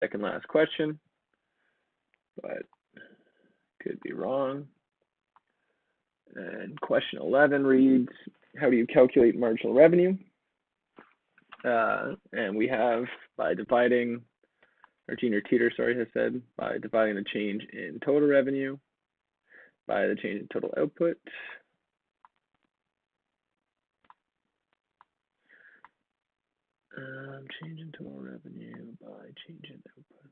second last question, but could be wrong. And question 11 reads, how do you calculate marginal revenue? And we have by dividing, our junior tutor, sorry, has said, by dividing the change in total revenue by the change in total output. Change in total revenue by change in output.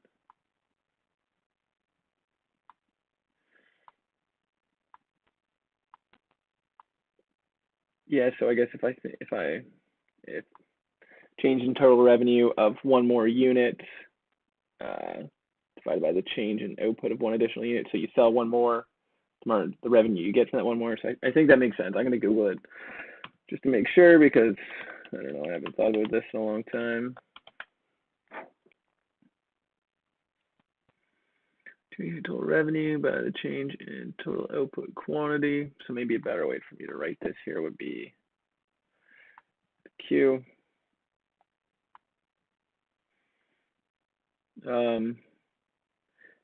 Yeah, so I guess if change in total revenue of one more unit divided by the change in output of one additional unit, so you sell one more, the revenue you get from that one more. So I think that makes sense. I'm going to Google it just to make sure because I don't know, I haven't thought about this in a long time. Change in total revenue by the change in total output quantity. So maybe a better way for me to write this here would be Q.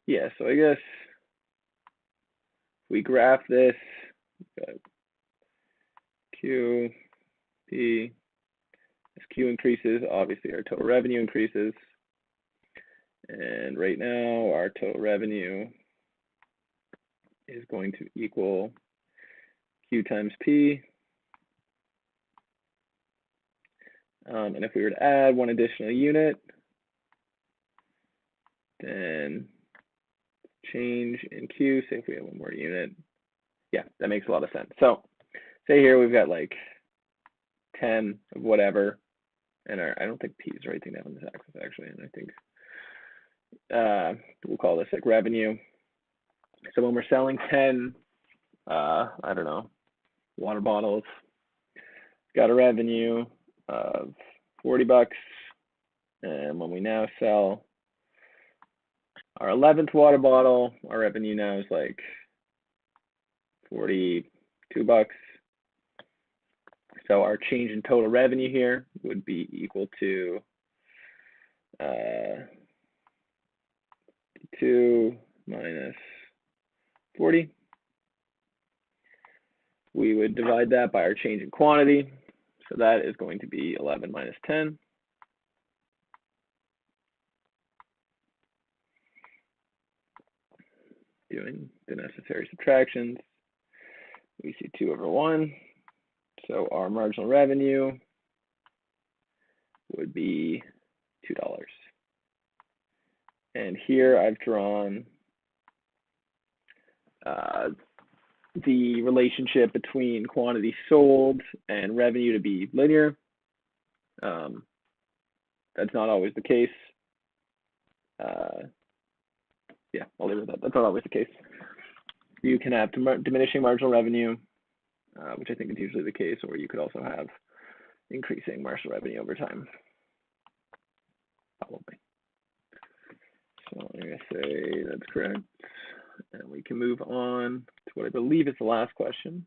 Yeah, so I guess if we graph this, Q, P, as Q increases, obviously our total revenue increases. And right now, our total revenue is going to equal Q times P. And if we were to add one additional unit, then change in Q, say if we have one more unit. Yeah, that makes a lot of sense. So say here we've got like 10 of whatever, and I don't think P is the right thing to have on this axis actually, and I think we'll call this like revenue. So when we're selling 10, I don't know, water bottles, got a revenue of $40, and when we now sell our 11th water bottle, our revenue now is like $42. So our change in total revenue here would be equal to 2 minus 40. We would divide that by our change in quantity. So that is going to be 11 minus 10. Doing the necessary subtractions. We see 2 over 1. So our marginal revenue would be $2. And here I've drawn the relationship between quantity sold and revenue to be linear. That's not always the case. Yeah, I'll leave it at that. That's not always the case. You can have diminishing marginal revenue, which I think is usually the case, or you could also have increasing marginal revenue over time. Probably. So I'm going to say that's correct. And we can move on to what I believe is the last question.